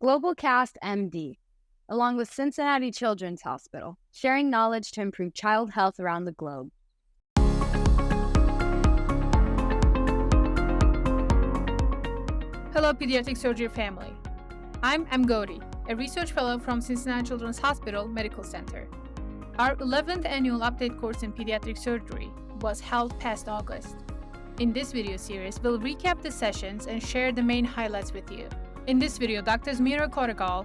Globalcast MD, along with Cincinnati Children's Hospital, sharing knowledge to improve child health around the globe. Hello, Pediatric Surgery family. I'm Gootee, a research fellow from Cincinnati Children's Hospital Medical Center. Our 11th annual update course in pediatric surgery was held past August. In this video series, we'll recap the sessions and share the main highlights with you. In this video, Drs. Meera Kotagal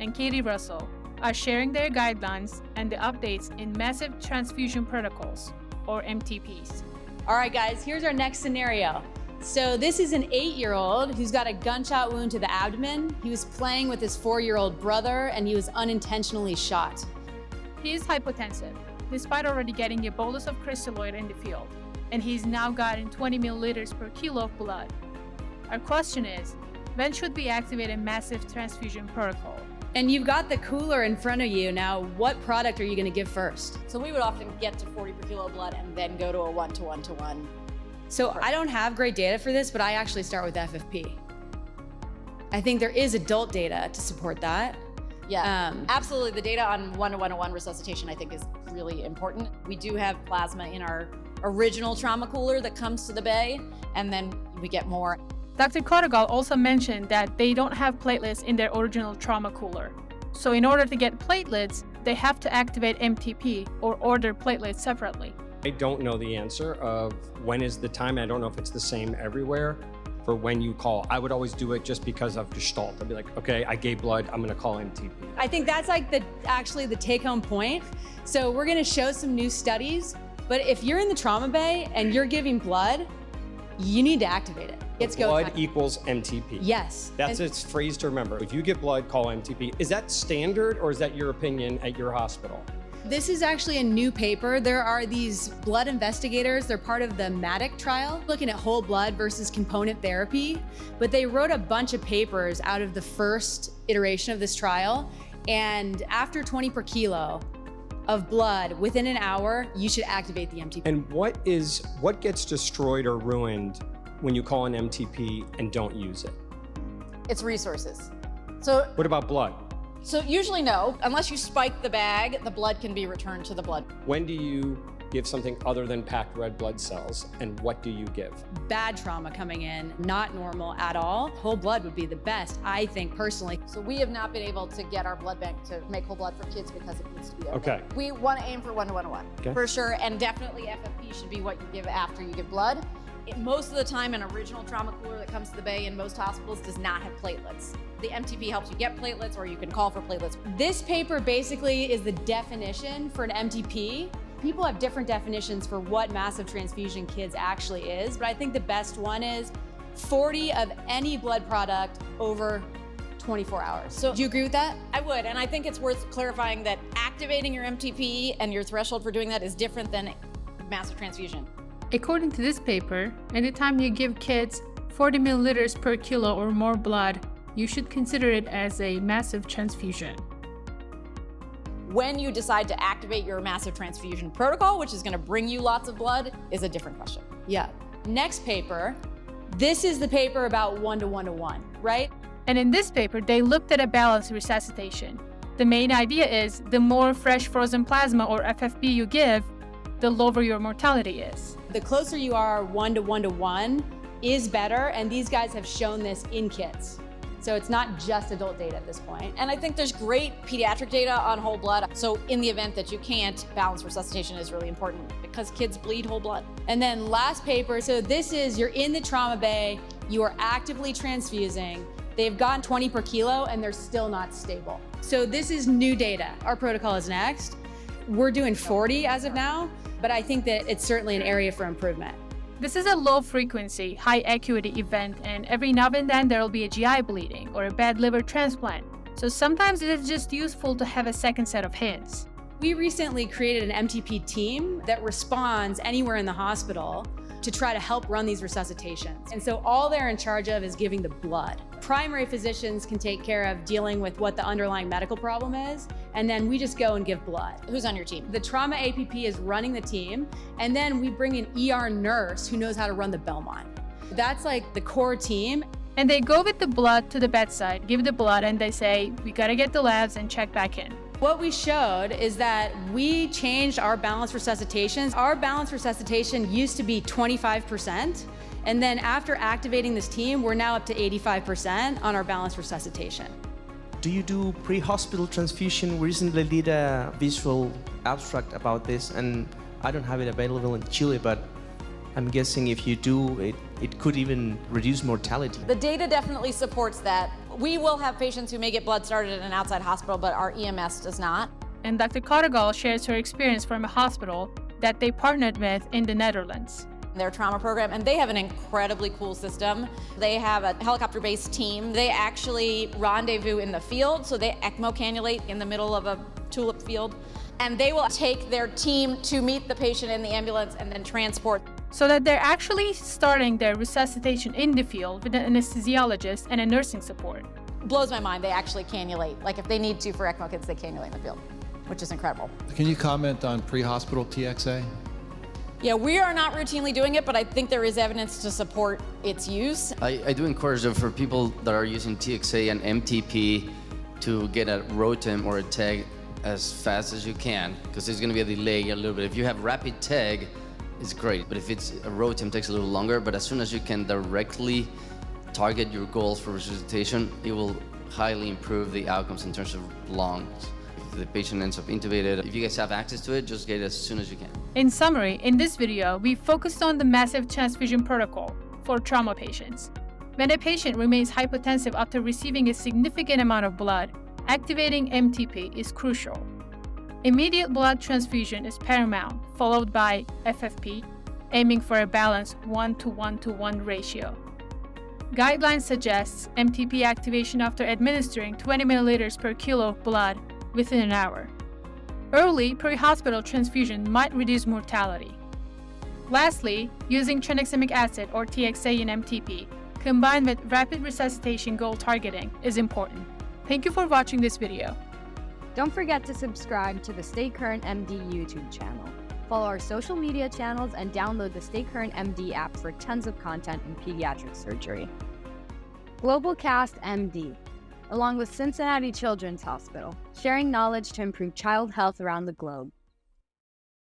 and Katie Russell are sharing their guidelines and the updates in massive transfusion protocols, or MTPs. All right, guys, here's our next scenario. So this is an 8-year-old who's got a gunshot wound to the abdomen. He was playing with his 4-year-old brother and he was unintentionally shot. He is hypotensive, despite already getting a bolus of crystalloid in the field, and he's now gotten 20 milliliters per kilo of blood. Our question is, when should we activate a massive transfusion protocol? And you've got the cooler in front of you. Now, what product are you going to give first? So we would often get to 40 per kilo of blood and then go to a 1-to-1-to-1. So I don't have great data for this, but I actually start with FFP. I think there is adult data to support that. Yeah, absolutely. The data on 1-to-1-to-1 resuscitation, I think, is really important. We do have plasma in our original trauma cooler that comes to the bay, and then we get more. Dr. Kotagal also mentioned that they don't have platelets in their original trauma cooler. So in order to get platelets, they have to activate MTP or order platelets separately. I don't know the answer of when is the time. I don't know if it's the same everywhere for when you call. I would always do it just because of Gestalt. I'd be like, okay, I gave blood, I'm gonna call MTP. I think that's like actually the take-home point. So we're gonna show some new studies, but if you're in the trauma bay and you're giving blood, you need to activate it. It's go blood time. equals MTP. Yes. That's its phrase to remember. If you give blood, call MTP. Is that standard or is that your opinion at your hospital? This is actually a new paper. There are these blood investigators. They're part of the MATIC trial, looking at whole blood versus component therapy. But they wrote a bunch of papers out of the first iteration of this trial. And after 20 per kilo of blood, within an hour, you should activate the MTP. And what gets destroyed or ruined when you call an MTP and don't use it? It's resources. So What about blood? So usually no, unless you spike the bag, the blood can be returned to the blood. When do you give something other than packed red blood cells, and what do you give? Bad trauma coming in, not normal at all. Whole blood would be the best, I think, personally. So we have not been able to get our blood bank to make whole blood for kids because it needs to be Okay. We want to aim for 1-to-1-to-1, Okay. for sure, and definitely FFP should be what you give after you give blood. Most of the time, an original trauma cooler that comes to the bay in most hospitals does not have platelets. The MTP helps you get platelets, or you can call for platelets. This paper basically is the definition for an MTP. People have different definitions for what massive transfusion kids actually is, but I think the best one is 40 of any blood product over 24 hours. So do you agree with that? I would, and I think it's worth clarifying that activating your MTP and your threshold for doing that is different than massive transfusion. According to this paper, anytime you give kids 40 milliliters per kilo or more blood, you should consider it as a massive transfusion. When you decide to activate your massive transfusion protocol, which is going to bring you lots of blood, is a different question. Yeah. Next paper, this is the paper about 1-to-1-to-1, right? And in this paper, they looked at a balanced resuscitation. The main idea is the more fresh frozen plasma or FFP you give, the lower your mortality is. The closer you are 1-to-1-to-1 is better, and these guys have shown this in kids. So it's not just adult data at this point. And I think there's great pediatric data on whole blood. So in the event that you can't, balanced resuscitation is really important because kids bleed whole blood. And then last paper, so this is, you're in the trauma bay, you are actively transfusing, they've gotten 20 per kilo and they're still not stable. So this is new data. Our protocol is next. We're doing 40 as of now, but I think that it's certainly an area for improvement. This is a low frequency, high acuity event, and every now and then there will be a GI bleeding or a bad liver transplant. So sometimes it is just useful to have a second set of hands. We recently created an MTP team that responds anywhere in the hospital to try to help run these resuscitations. And so all they're in charge of is giving the blood. Primary physicians can take care of dealing with what the underlying medical problem is, and then we just go and give blood. Who's on your team? The trauma APP is running the team, and then we bring an ER nurse who knows how to run the Belmont. That's like the core team. And they go with the blood to the bedside, give the blood, and they say, we gotta get the labs and check back in. What we showed is that we changed our balanced resuscitations. Our balanced resuscitation used to be 25%, and then after activating this team, we're now up to 85% on our balanced resuscitation. Do you do pre-hospital transfusion? We recently did a visual abstract about this, and I don't have it available in Chile, but I'm guessing if you do, it could even reduce mortality. The data definitely supports that. We will have patients who may get blood started in an outside hospital, but our EMS does not. And Dr. Kotagal shares her experience from a hospital that they partnered with in the Netherlands. Their trauma program, and they have an incredibly cool system. They have a helicopter-based team. They actually rendezvous in the field, so they ECMO cannulate in the middle of a tulip field, and they will take their team to meet the patient in the ambulance and then transport. So that they're actually starting their resuscitation in the field with an anesthesiologist and a nursing support. Blows my mind, they actually cannulate. Like if they need to for ECMO kits, they cannulate in the field, which is incredible. Can you comment on pre-hospital TXA? Yeah, we are not routinely doing it, but I think there is evidence to support its use. I do encourage them for people that are using TXA and MTP to get a ROTEM or a TEG as fast as you can, because there's going to be a delay a little bit. If you have rapid TEG, it's great, but if it's a ROTEM, it takes a little longer. But as soon as you can directly target your goals for resuscitation, it will highly improve the outcomes in terms of lungs. If the patient ends up intubated, if you guys have access to it, just get it as soon as you can. In summary, in this video, we focused on the massive transfusion protocol for trauma patients. When a patient remains hypotensive after receiving a significant amount of blood, activating MTP is crucial. Immediate blood transfusion is paramount, followed by FFP, aiming for a balanced 1:1:1 ratio. Guidelines suggests MTP activation after administering 20 milliliters per kilo of blood within an hour. Early pre-hospital transfusion might reduce mortality. Lastly, using tranexamic acid or TXA in MTP combined with rapid resuscitation goal targeting is important. Thank you for watching this video. Don't forget to subscribe to the Stay Current MD YouTube channel. Follow our social media channels and download the Stay Current MD app for tons of content in pediatric surgery. GlobalCast MD, along with Cincinnati Children's Hospital, sharing knowledge to improve child health around the globe.